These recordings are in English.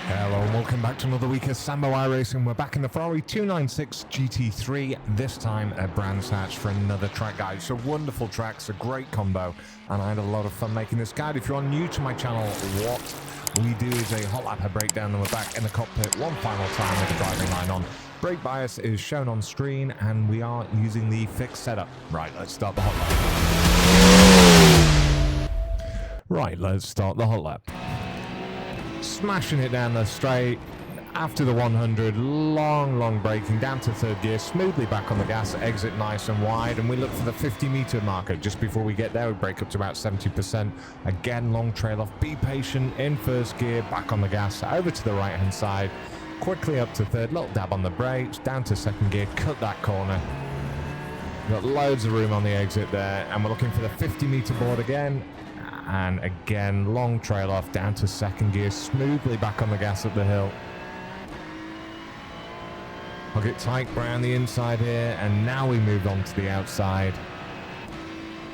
Hello and welcome back to another week of Sambo iRacing. We're back in the Ferrari 296 GT3, this time at Brands Hatch for another track guide. It's a wonderful track, it's a great combo, and I had a lot of fun making this guide. If you're new to my channel, what we do is a hot lap, a breakdown, and we're back in the cockpit one final time with the driving line on. Brake bias is shown on screen, and we are using the fixed setup. Right, let's start the hot lap. Right, let's start the hot lap. Smashing it down the straight after the 100, long braking down to third gear, smoothly back on the gas, exit nice and wide, and we look for the 50-meter marker. Just before we get there, we brake up to about 70%. Again, long trail off, be patient, in first gear, back on the gas, over to the right-hand side, quickly up to third, little dab on the brakes, down to second gear, cut that corner. Got loads of room on the exit there, and we're looking for the 50-meter board again. And again, long trail off down to second gear, smoothly back on the gas up the hill. I'll get tight around the inside here, and now we moved on to the outside.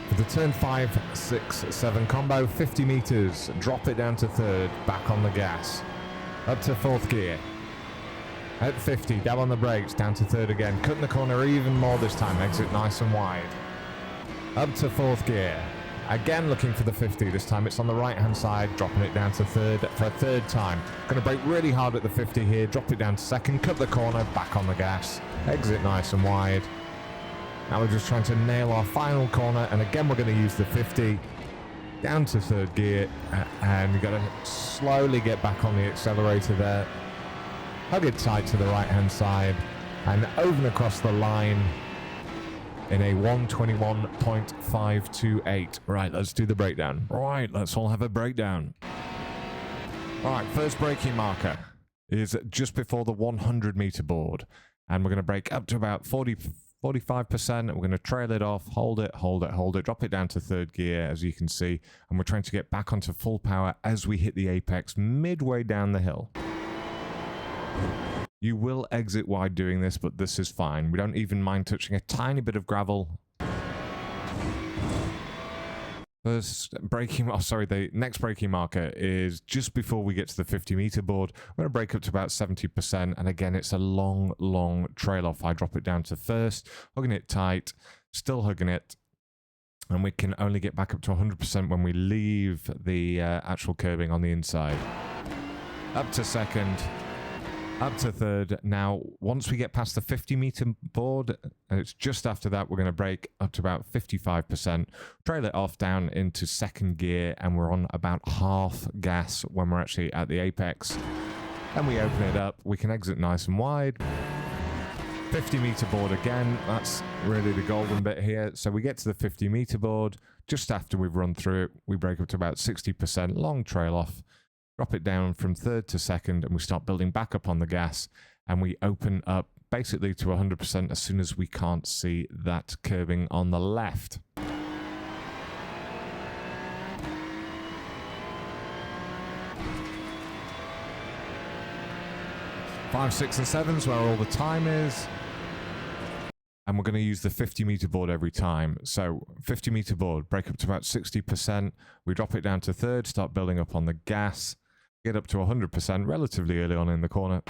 For the turn 5, 6, 7 combo, 50 meters, drop it down to third, back on the gas. Up to fourth gear. At 50, dab on the brakes, down to third again, cutting the corner even more this time, exit nice and wide. Up to fourth gear. Again looking for the 50, this time it's on the right hand side, dropping it down to third for a third time. Going to brake really hard at the 50 here, drop it down to second, cut the corner, back on the gas, exit nice and wide. Now we're just trying to nail our final corner, and again we're going to use the 50, down to third gear, and we've got to slowly get back on the accelerator there. Hug it tight to the right hand side, and over and across the line in a 1:21.528. Right, let's do the breakdown. Right, let's all have a breakdown. Alright, first braking marker is just before the 100-meter board, and we're going to brake up to about 45%. We're going to trail it off, hold it, drop it down to third gear, as you can see, and we're trying to get back onto full power as we hit the apex midway down the hill. You will exit wide doing this, but this is fine. We don't even mind touching a tiny bit of gravel. The next braking marker is just before we get to the 50-meter board. We're going to brake up to about 70%, and again, it's a long trail off. I drop it down to first, hugging it tight, still hugging it, and we can only get back up to 100% when we leave the actual curbing on the inside. Up to second. Up to third. Now, once we get past the 50-meter board, and it's just after that, we're going to brake up to about 55%, trail it off down into second gear, and we're on about half gas when we're actually at the apex. And we open it up. We can exit nice and wide. 50-meter board again. That's really the golden bit here. So we get to the 50-meter board. Just after we've run through it, we brake up to about 60%, long trail off. Drop it down from third to second, and we start building back up on the gas, and we open up basically to 100% as soon as we can't see that curbing on the left. Five, 6, and 7's where all the time is. And we're going to use the 50-meter board every time. So 50-meter board, brake up to about 60%. We drop it down to third, start building up on the gas. Get up to 100% relatively early on in the corner.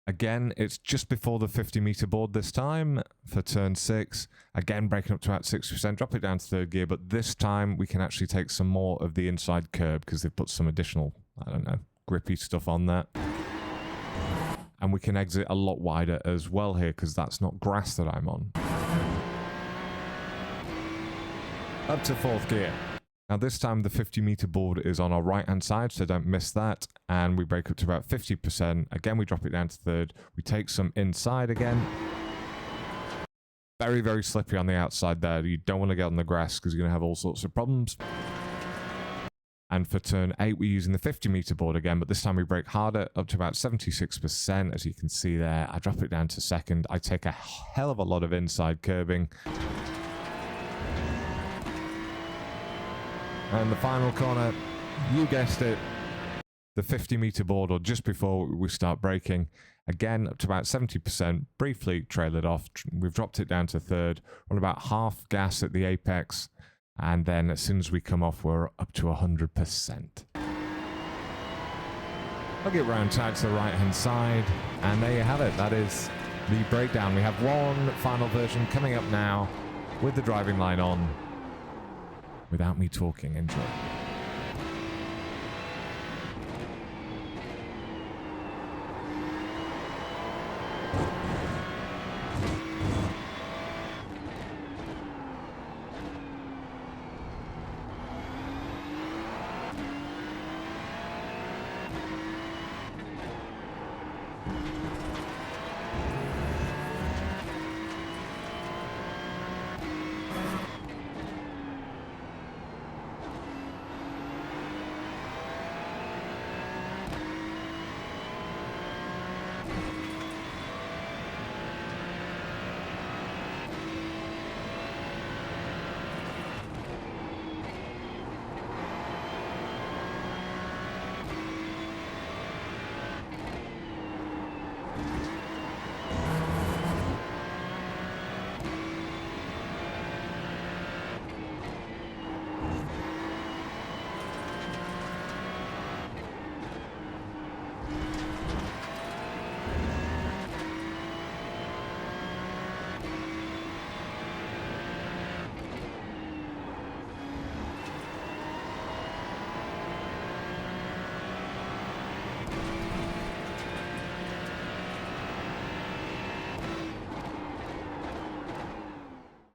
Again, it's just before the 50-meter board this time for turn 6. Again, braking up to about 60%, drop it down to third gear, but this time we can actually take some more of the inside curb because they've put some additional, I don't know, grippy stuff on that. And we can exit a lot wider as well here because that's not grass that I'm on. Up to fourth gear. Now this time the 50-meter board is on our right-hand side, so don't miss that. And we brake up to about 50%. Again, we drop it down to third. We take some inside again. Very slippery on the outside there. You don't want to get on the grass because you're going to have all sorts of problems. And for turn 8, we're using the 50-meter board again, but this time we brake harder, up to about 76%, as you can see there. I drop it down to second. I take a hell of a lot of inside curbing. And the final corner, you guessed it, the 50-meter board, or just before we start braking. Again, up to about 70%, briefly trail it off. We've dropped it down to third. We're on about half gas at the apex. And then as soon as we come off, we're up to 100%. I'll get round tight to the right-hand side, and there you have it. That is the breakdown. We have one final version coming up now with the driving line on. Without me talking, enjoy.